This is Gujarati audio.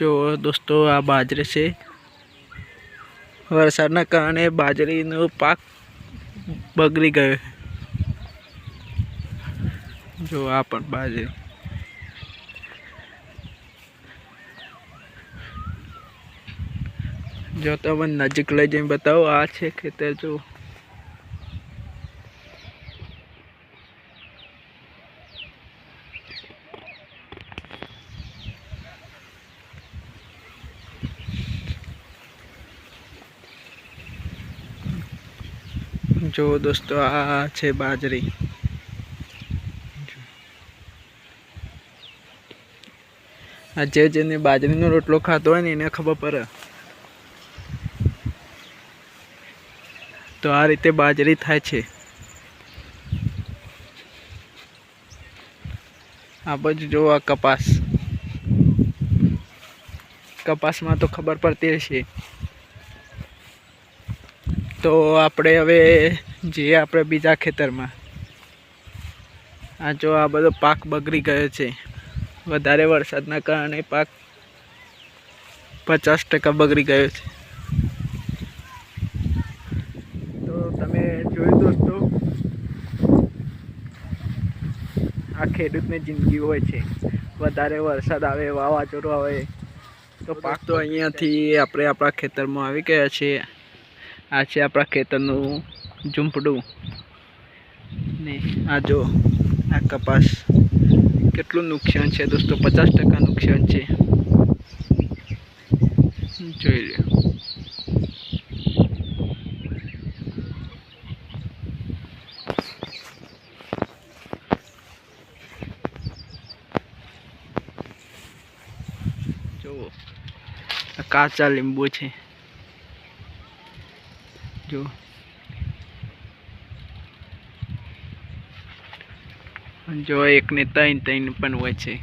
જો દોસ્તો આ બાજરી છે। વરસાદના કારણે બાજરીનો પાક બગડી ગયો। જો આ પણ બાજરી, જો તમે નજીક લઈ જઈને બતાવો, આ છે ખેતર। જો દોસ્તો આ છે બાજરી। આ જેને બાજરીનો રોટલો ખાતો હોય ને એને ખબર પડે। તો આ રીતે બાજરી થાય છે। આ બાજુ જો આ કપાસ, કપાસમાં તો ખબર પડતી હશે। તો આપણે હવે જઈએ આપણે બીજા ખેતરમાં। આ જો આ બધો પાક બગડી ગયો છે। વધારે વરસાદના કારણે પાક 50% બગડી ગયો છે। તો તમે જોયું દોસ્તો, આ ખેડૂતની જિંદગી હોય છે। વધારે વરસાદ આવે, વાવાઝોડું આવે તો પાક તો અહીંયાથી આપણે આપણા ખેતરમાં આવી ગયા છે। આ છે આપણા ખેતરનું ઝૂંપડું ને આ જો આ કપાસ, કેટલું નુકસાન છે દોસ્તો, 50% નુકસાન છે। જોઈ લો, જો આ કાચા લીંબુ છે। જો જો એક ને 3 પણ હોય છે।